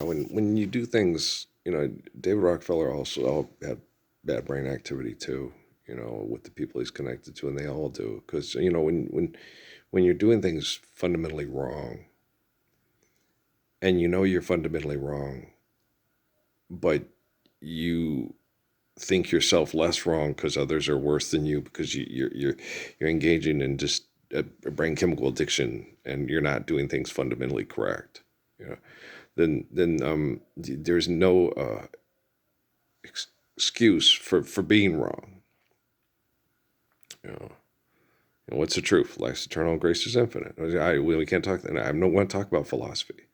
When you do things, David Rockefeller also had bad brain activity too. With the people he's connected to, and they all do. Because when you're doing things fundamentally wrong, and you're fundamentally wrong, but you think yourself less wrong because others are worse than you because you're engaging in just a brain chemical addiction and you're not doing things fundamentally correct. You know, then there's no excuse for being wrong. You know, and what's the truth? Life's eternal, grace is infinite. We can't talk. I don't want to talk about philosophy.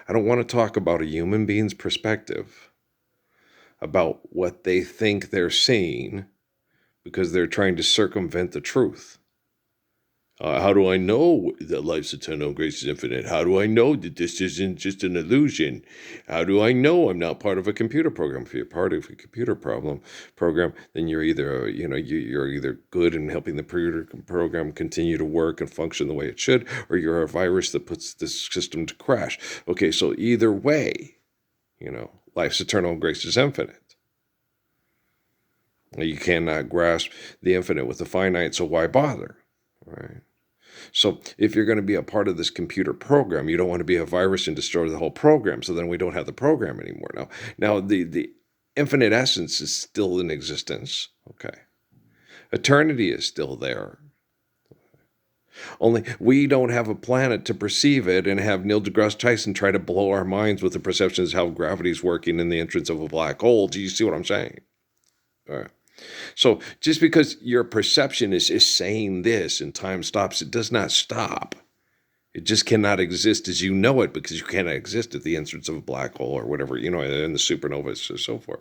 I don't want to talk about a human being's perspective about what they think they're seeing because they're trying to circumvent the truth. How do I know that life's eternal, grace is infinite? How do I know that this isn't just an illusion? How do I know I'm not part of a computer program? If you're part of a computer program, then you're either you're either good in helping the computer program continue to work and function the way it should, or you're a virus that puts this system to crash. Okay, so either way, life's eternal, grace is infinite. You cannot grasp the infinite with the finite, so why bother? Right. So if you're going to be a part of this computer program, you don't want to be a virus and destroy the whole program. So then we don't have the program anymore. Now the infinite essence is still in existence. Okay. Eternity is still there. Only we don't have a planet to perceive it and have Neil deGrasse Tyson try to blow our minds with the perceptions of how gravity's working in the entrance of a black hole. Do you see what I'm saying? All right. So just because your perception is saying this and time stops, it does not stop. It just cannot exist as you know it because you cannot exist at the entrance of a black hole or whatever, in the supernovas and so forth.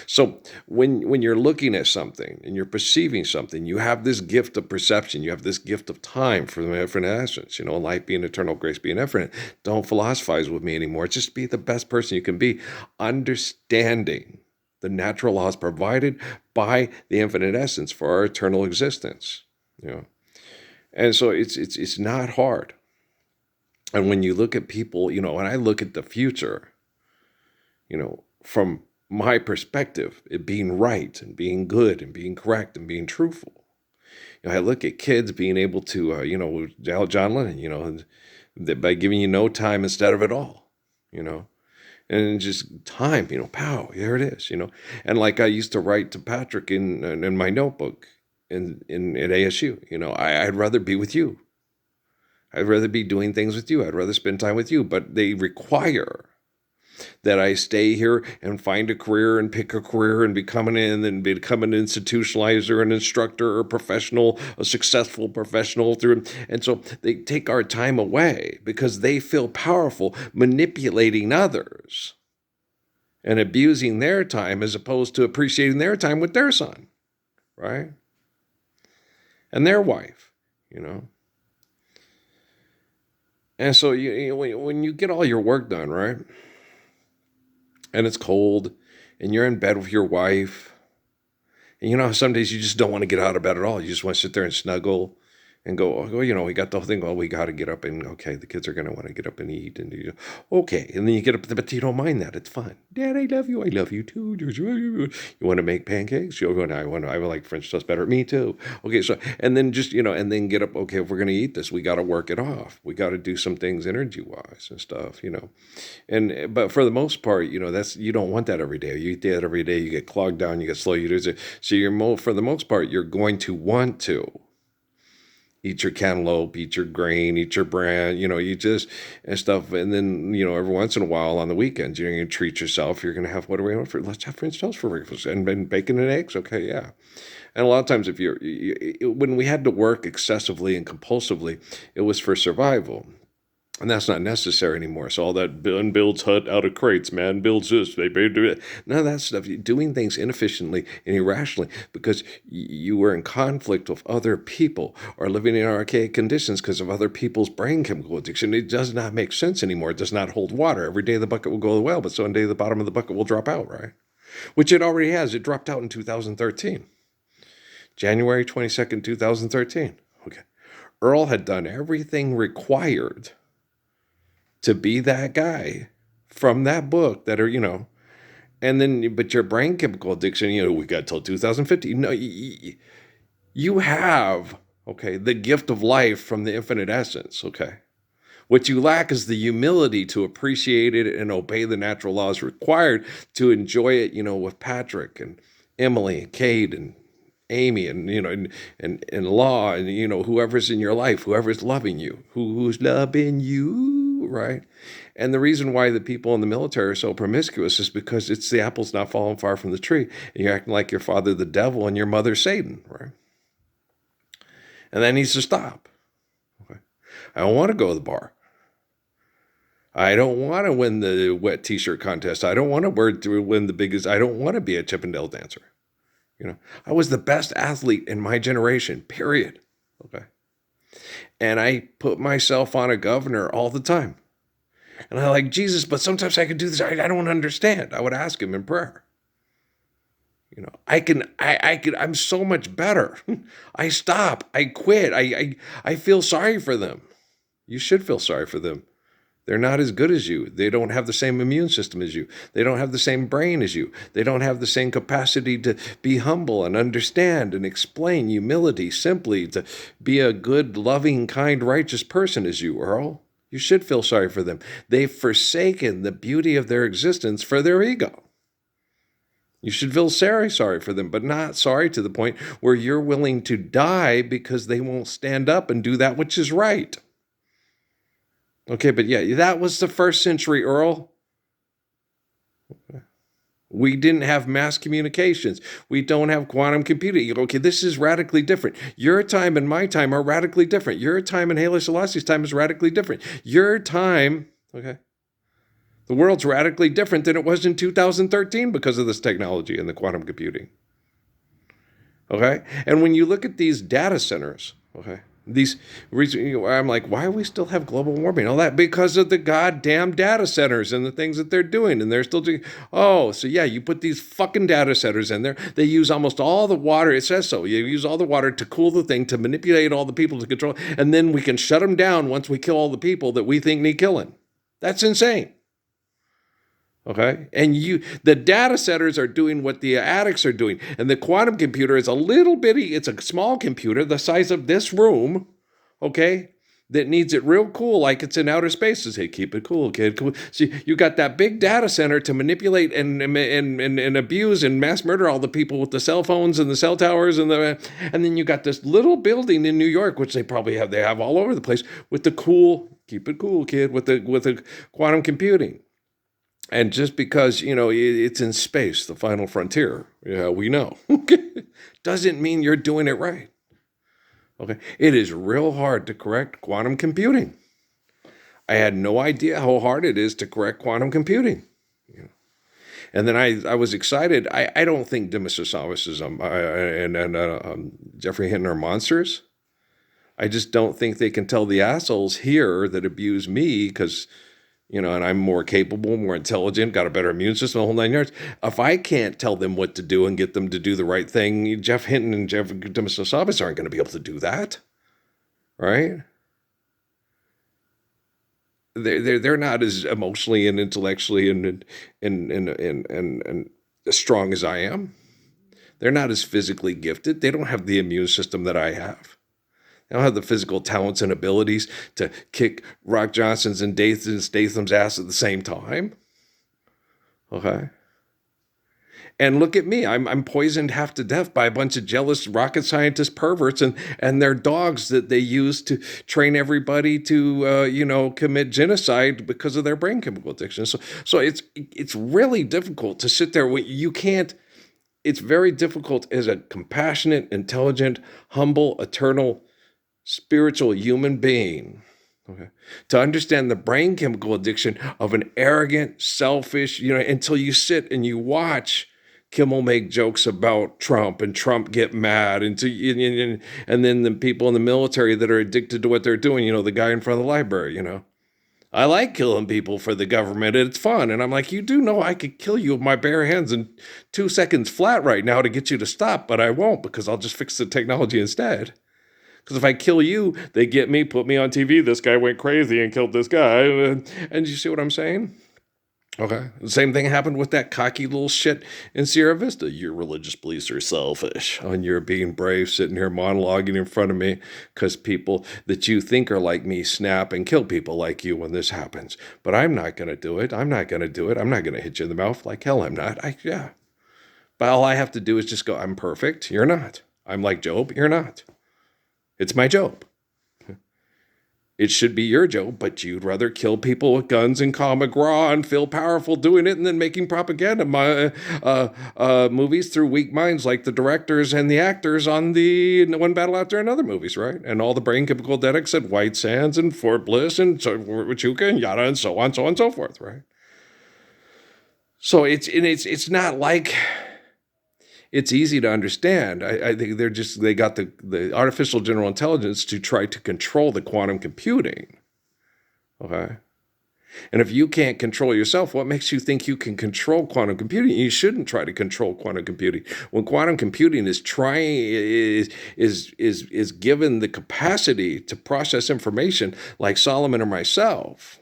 So when you're looking at something and you're perceiving something, you have this gift of perception. You have this gift of time for the infinite essence, life being eternal, grace being infinite. Don't philosophize with me anymore. Just be the best person you can be, understanding the natural laws provided by the infinite essence for our eternal existence. And so it's not hard. And when you look at people, when I look at the future, from my perspective, it being right and being good and being correct and being truthful. I look at kids being able to, John Lennon, by giving you no time instead of it all, and just time, pow, there it is, and like I used to write to Patrick in my notebook at ASU, I'd rather be with you. I'd rather be doing things with you. I'd rather spend time with you, but they require that I stay here and find a career and pick a career and become an institutionalizer, an instructor, a professional, a successful professional through. And so they take our time away because they feel powerful manipulating others and abusing their time as opposed to appreciating their time with their son, right? And their wife, And so when you get all your work done, right? And it's cold and you're in bed with your wife. And some days you just don't want to get out of bed at all. You just want to sit there and snuggle and go, we got the whole thing. Well, we got to get up and, okay, the kids are going to want to get up and eat. And okay. And then you get up, but you don't mind that. It's fun. Dad, I love you. I love you too. You want to make pancakes? I would like French toast better. Me too. Okay. So, and then just, and then get up. Okay. If we're going to eat this, we got to work it off. We got to do some things energy wise and stuff, but for the most part, you don't want that every day. You eat that every day. You get clogged down. You get slow. So for the most part, you're going to want to eat your cantaloupe, eat your grain, eat your bran, you just, and stuff. And then, every once in a while on the weekends, you're going to treat yourself. You're going to have, what do we want for, let's have French toast for breakfast and bacon and eggs. Okay. Yeah. And a lot of times when we had to work excessively and compulsively, it was for survival. And that's not necessary anymore. So all that builds hut out of crates, man, builds this, they do it. None of that stuff. You're doing things inefficiently and irrationally because you were in conflict with other people or living in archaic conditions because of other people's brain chemical addiction. It does not make sense anymore. It does not hold water. Every day the bucket will go to the well, but someday the bottom of the bucket will drop out, right? Which it already has. It dropped out in 2013. January 22nd, 2013. Okay. Earl had done everything required to be that guy from that book that are, and then, but your brain chemical addiction, we got till 2050. No, you have, okay, the gift of life from the infinite essence, okay? What you lack is the humility to appreciate it and obey the natural laws required to enjoy it, with Patrick and Emily and Kate and Amy and, and Law and, whoever's in your life, whoever's loving you, who's loving you, right? And the reason why the people in the military are so promiscuous is because it's the apple's not falling far from the tree. And you're acting like your father, the devil, and your mother, Satan, right? And that needs to stop. Okay. I don't want to go to the bar. I don't want to win the wet t-shirt contest. I don't want to win the biggest. I don't want to be a Chippendale dancer. I was the best athlete in my generation, period. Okay. And I put myself on a governor all the time. And I like, Jesus, but sometimes I can do this. I don't understand. I would ask him in prayer. I'm so much better. I stop. I quit. I feel sorry for them. You should feel sorry for them. They're not as good as you. They don't have the same immune system as you. They don't have the same brain as you. They don't have the same capacity to be humble and understand and explain humility simply, to be a good, loving, kind, righteous person as you, Earl. You should feel sorry for them. They've forsaken the beauty of their existence for their ego. You should feel sorry for them, but not sorry to the point where you're willing to die because they won't stand up and do that which is right. Okay, but yeah, that was the first century, Earl. We didn't have mass communications. We don't have quantum computing. Okay, this is radically different. Your time and my time are radically different. Your time and Haile Selassie's time is radically different. Your time, okay, the world's radically different than it was in 2013 because of this technology and the quantum computing. Okay, and when you look at these data centers, okay, I'm like, why do we still have global warming? All that because of the goddamn data centers and the things that they're doing. And they're still doing, so yeah, you put these fucking data centers in there. They use almost all the water. It says so. You use all the water to cool the thing, to manipulate all the people to control. And then we can shut them down once we kill all the people that we think need killing. That's insane. Okay. And the data centers are doing what the addicts are doing. And the quantum computer is it's a small computer the size of this room. Okay. That needs it real cool, like it's in outer space. To say, keep it cool, kid. Cool. See, you got that big data center to manipulate and abuse and mass murder all the people with the cell phones and the cell towers and then you got this little building in New York, which they have all over the place with the cool, keep it cool, kid, with the quantum computing. And just because, it's in space, the final frontier, we know, doesn't mean you're doing it right. Okay. It is real hard to correct quantum computing. I had no idea how hard it is to correct quantum computing. And then I was excited. I don't think Demis Rousseau and Jeffrey Hinton are monsters. I just don't think they can tell the assholes here that abuse me because, and I'm more capable, more intelligent, got a better immune system, the whole 9 yards. If I can't tell them what to do and get them to do the right thing, Jeff Hinton and Demis Rousseau aren't going to be able to do that, right? They're not as emotionally and intellectually and as strong as I am. They're not as physically gifted. They don't have the immune system that I have. They don't have the physical talents and abilities to kick Rock Johnson's and Statham's ass at the same time. Okay. And look at me. I'm poisoned half to death by a bunch of jealous rocket scientist perverts and their dogs that they use to train everybody to commit genocide because of their brain chemical addiction. So it's really difficult to sit there. You can't. It's very difficult as a compassionate, intelligent, humble, eternal, spiritual human being, okay, to understand the brain chemical addiction of an arrogant, selfish, until you sit and you watch Kimmel make jokes about Trump and Trump get mad and then the people in the military that are addicted to what they're doing, the guy in front of the library, I like killing people for the government. It's fun. And I'm like, you do know I could kill you with my bare hands in 2 seconds flat right now to get you to stop, but I won't because I'll just fix the technology instead. Because if I kill you, they get me, put me on TV. This guy went crazy and killed this guy. And you see what I'm saying? Okay. The same thing happened with that cocky little shit in Sierra Vista. Your religious beliefs are selfish. And you're being brave, sitting here monologuing in front of me because people that you think are like me snap and kill people like you when this happens. But I'm not going to do it. I'm not going to do it. I'm not going to hit you in the mouth. Like hell, I'm not. Yeah. But all I have to do is just go, I'm perfect. You're not. I'm like Job. You're not. It's my Job. It should be your job, but you'd rather kill people with guns and call McGraw and feel powerful doing it and then making propaganda movies through weak minds like the directors and the actors on the One Battle After Another movies, right? And all the brain chemical addicts at White Sands and Fort Bliss and Huachuca and yada and so on and so forth, right? So it's not like it's easy to understand. I think they got the artificial general intelligence to try to control the quantum computing. Okay. And if you can't control yourself, what makes you think you can control quantum computing? You shouldn't try to control quantum computing. When quantum computing is given the capacity to process information like Solomon or myself,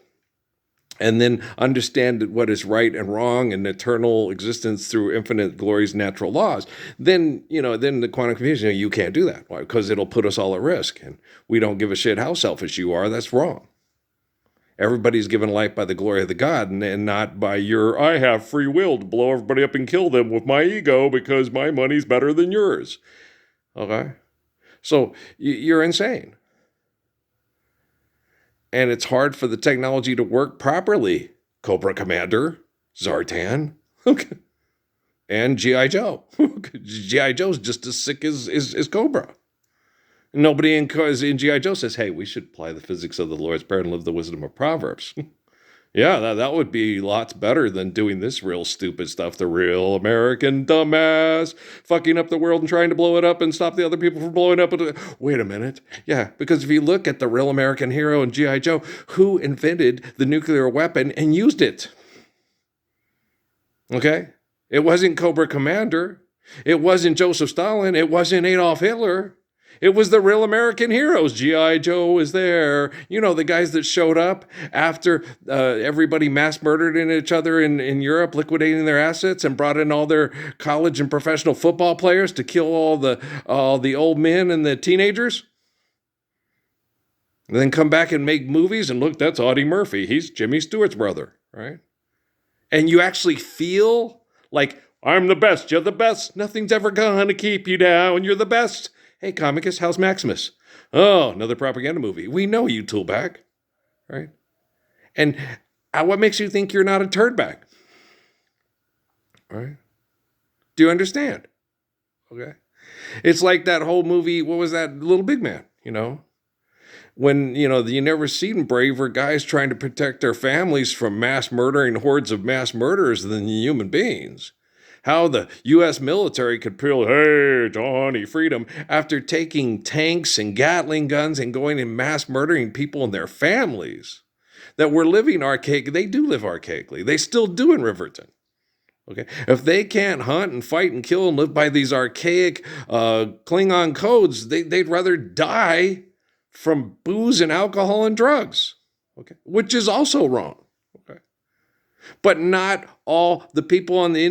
and then understand what is right and wrong and eternal existence through infinite glory's natural laws, then the quantum computing, you can't do that. Why? Because it'll put us all at risk. And we don't give a shit how selfish you are. That's wrong. Everybody's given life by the glory of the God and not by I have free will to blow everybody up and kill them with my ego because my money's better than yours. Okay? So you're insane. And it's hard for the technology to work properly. Cobra Commander, Zartan, okay, and G.I. Joe. G.I. Joe's just as sick as Cobra. Nobody in G.I. Joe says, hey, we should apply the physics of the Lord's Prayer and live the wisdom of Proverbs. Yeah, that would be lots better than doing this real stupid stuff. The real American dumbass fucking up the world and trying to blow it up and stop the other people from blowing up. Wait a minute. Yeah, because if you look at the real American hero in G.I. Joe, who invented the nuclear weapon and used it? Okay? It wasn't Cobra Commander. It wasn't Joseph Stalin. It wasn't Adolf Hitler. It was the real American heroes. G.I. Joe was there. The guys that showed up after everybody mass murdered each other in Europe, liquidating their assets and brought in all their college and professional football players to kill all the old men and the teenagers. And then come back and make movies and look, that's Audie Murphy. He's Jimmy Stewart's brother, right? And you actually feel like, I'm the best, you're the best. Nothing's ever gonna keep you down. You're the best. Hey, Comicus, how's Maximus? Oh, another propaganda movie. We know you, toolbag, right? And what makes you think you're not a turd bag? Right? Do you understand? Okay. It's like that whole movie, what was that, Little Big Man, When, you never seen braver guys trying to protect their families from mass murdering hordes of mass murderers than human beings. How the U.S. military could pull, hey, Johnny, freedom, after taking tanks and Gatling guns and going and mass murdering people and their families that were living archaic. They do live archaically. They still do in Riverton. Okay, if they can't hunt and fight and kill and live by these archaic Klingon codes, they'd rather die from booze and alcohol and drugs. Okay, which is also wrong. But not all the people on the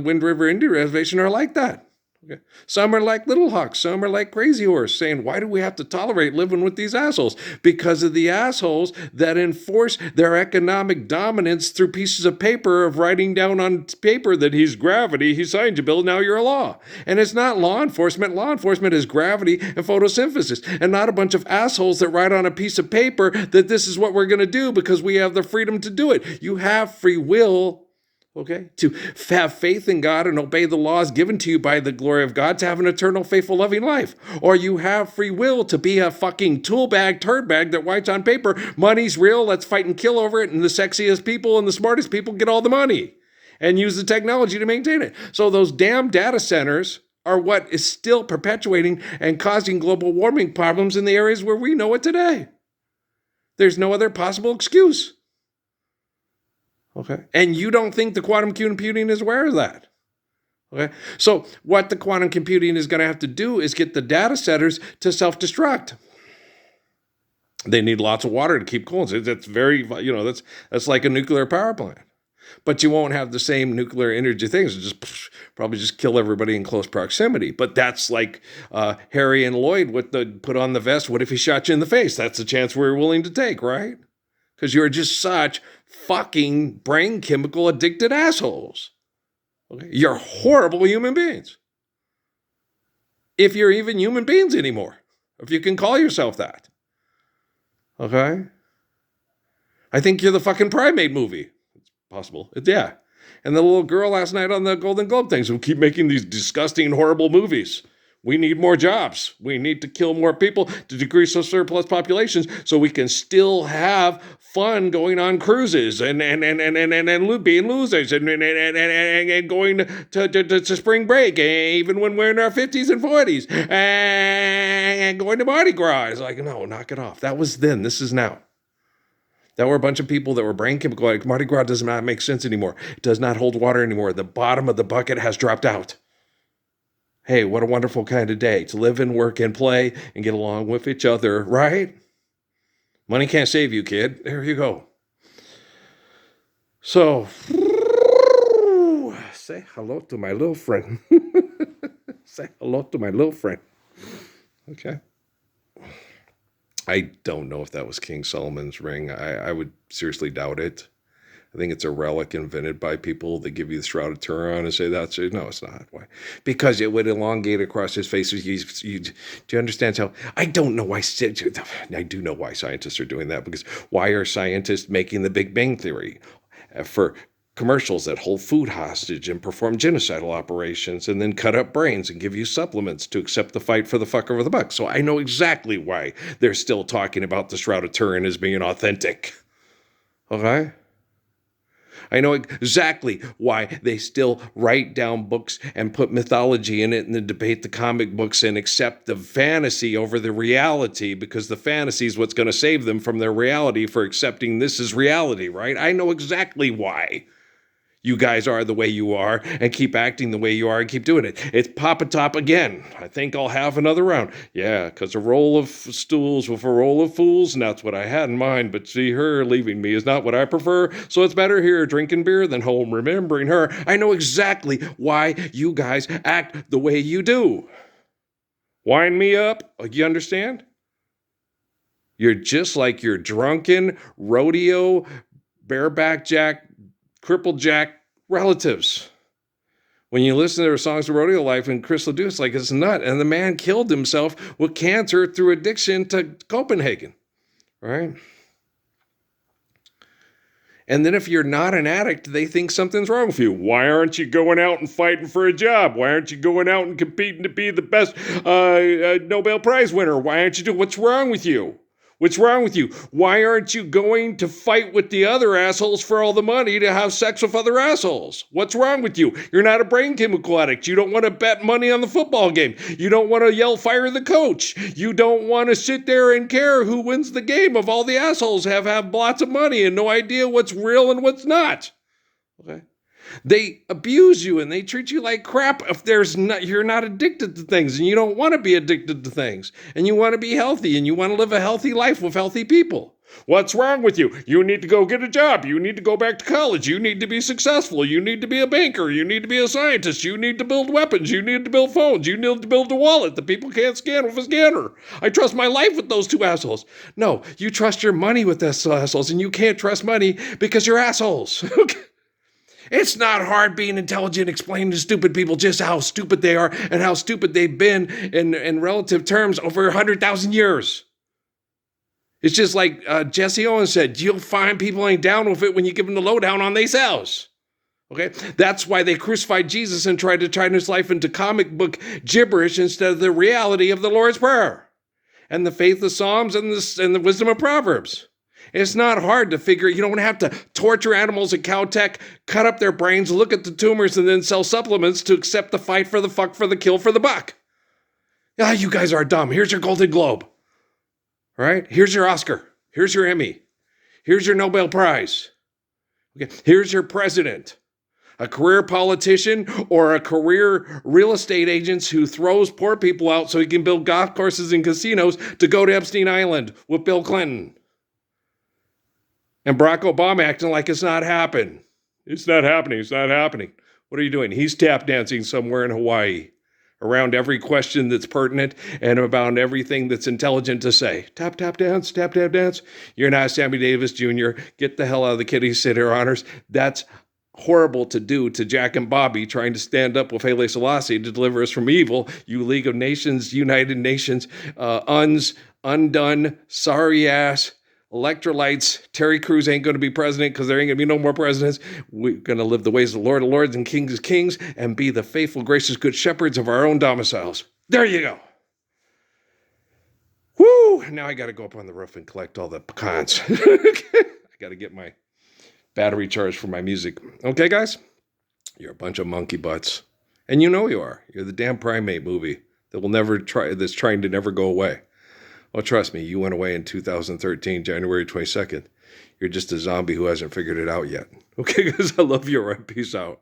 Wind River Indian Reservation are like that. Okay. Some are like Little Hawk. Some are like Crazy Horse, saying, why do we have to tolerate living with these assholes? Because of the assholes that enforce their economic dominance through pieces of paper of writing down on paper that he's gravity, he signed your bill, now you're a law. And it's not law enforcement. Law enforcement is gravity and photosynthesis, and not a bunch of assholes that write on a piece of paper that this is what we're going to do because we have the freedom to do it. You have free will. Okay, to have faith in God and obey the laws given to you by the glory of God to have an eternal, faithful, loving life. Or you have free will to be a fucking tool bag, turd bag that writes on paper, money's real, let's fight and kill over it, and the sexiest people and the smartest people get all the money and use the technology to maintain it. So those damn data centers are what is still perpetuating and causing global warming problems in the areas where we know it today. There's no other possible excuse. Okay. And you don't think the quantum computing is aware of that. Okay. So what the quantum computing is going to have to do is get the data centers to self-destruct. They need lots of water to keep cool. That's very, that's like a nuclear power plant. But you won't have the same nuclear energy things. Probably just kill everybody in close proximity. But that's like Harry and Lloyd with the put on the vest. What if he shot you in the face? That's a chance we're willing to take, right? Because you're just such fucking brain chemical addicted assholes. Okay? You're horrible human beings. If you're even human beings anymore. If you can call yourself that. Okay? I think you're the fucking Primate movie. It's possible. Yeah. And the little girl last night on the Golden Globe things who keep making these disgusting, horrible movies. We need more jobs. We need to kill more people to decrease the surplus populations so we can still have fun going on cruises and being losers and going to spring break, even when we're in our 50s and 40s, and going to Mardi Gras. It's like, no, knock it off. That was then. This is now. That were a bunch of people that were brain chemical. Like Mardi Gras does not make sense anymore. It does not hold water anymore. The bottom of the bucket has dropped out. Hey, what a wonderful kind of day to live and work and play and get along with each other, right? Money can't save you, kid. There you go. So, say hello to my little friend. Say hello to my little friend. Okay. I don't know if that was King Solomon's ring. I would seriously doubt it. I think it's a relic invented by people that give you the Shroud of Turin and say that's it. No, it's not. Why? Because it would elongate across his face. Do you understand how? I don't know why. I do know why scientists are doing that. Because why are scientists making the Big Bang Theory for commercials that hold food hostage and perform genocidal operations and then cut up brains and give you supplements to accept the fight for the fuck over the buck? So I know exactly why they're still talking about the Shroud of Turin as being authentic. Okay? I know exactly why they still write down books and put mythology in it and then debate the comic books and accept the fantasy over the reality, because the fantasy is what's going to save them from their reality for accepting this is reality, right? I know exactly why you guys are the way you are and keep acting the way you are and keep doing it. It's Papa Top again. I think I'll have another round. Yeah, because a roll of stools with a roll of fools, and that's what I had in mind. But see, her leaving me is not what I prefer. So it's better here drinking beer than home remembering her. I know exactly why you guys act the way you do. Wind me up. You understand? You're just like your drunken rodeo, bareback jack, crippled jack relatives. When you listen to their songs of rodeo life and Chris Ledoux, it's like it's a nut. And the man killed himself with cancer through addiction to Copenhagen, right? And then if you're not an addict, they think something's wrong with you. Why aren't you going out and fighting for a job? Why aren't you going out and competing to be the best Nobel Prize winner? Why aren't you doing? What's wrong with you? What's wrong with you? Why aren't you going to fight with the other assholes for all the money to have sex with other assholes? What's wrong with you? You're not a brain chemical addict. You don't want to bet money on the football game. You don't want to yell fire the coach. You don't want to sit there and care who wins the game if all the assholes have lots of money and no idea what's real and what's not. Okay? They abuse you and they treat you like crap if you're not addicted to things and you don't want to be addicted to things and you want to be healthy and you want to live a healthy life with healthy people. What's wrong with you? You need to go get a job. You need to go back to college. You need to be successful. You need to be a banker. You need to be a scientist. You need to build weapons. You need to build phones. You need to build a wallet that people can't scan with a scanner. I trust my life with those two assholes. No, you trust your money with those assholes and you can't trust money because you're assholes. Okay. It's not hard being intelligent, explaining to stupid people just how stupid they are and how stupid they've been in relative terms over 100,000 years. It's just like Jesse Owens said, you'll find people ain't down with it when you give them the lowdown on themselves. Okay? That's why they crucified Jesus and tried to turn his life into comic book gibberish instead of the reality of the Lord's Prayer and the faith of Psalms and the wisdom of Proverbs. It's not hard to figure. You don't have to torture animals at Caltech, cut up their brains, look at the tumors, and then sell supplements to accept the fight for the fuck, for the kill, for the buck. Ah, you guys are dumb. Here's your Golden Globe. All right? Here's your Oscar. Here's your Emmy. Here's your Nobel Prize. Okay? Here's your president. A career politician or a career real estate agent who throws poor people out so he can build golf courses and casinos to go to Epstein Island with Bill Clinton. And Barack Obama acting like it's not happening. It's not happening. It's not happening. What are you doing? He's tap dancing somewhere in Hawaii around every question that's pertinent and about everything that's intelligent to say. Tap, tap, dance, tap, tap, dance. You're not Sammy Davis Jr. Get the hell out of the kitty sitter honors. That's horrible to do to Jack and Bobby trying to stand up with Haile Selassie to deliver us from evil. You League of Nations, United Nations, undone, sorry ass, electrolytes. Terry Crews ain't going to be president because there ain't going to be no more presidents. We're going to live the ways of the Lord of Lords and Kings of Kings and be the faithful, gracious, good shepherds of our own domiciles. There you go. Woo! Now I got to go up on the roof and collect all the pecans. I got to get my battery charged for my music. Okay, guys? You're a bunch of monkey butts. And you know you are. You're the damn primate movie that will never try, that's trying to never go away. Well, trust me, you went away in 2013, January 22nd. You're just a zombie who hasn't figured it out yet. Okay, guys, I love you. All right, peace out.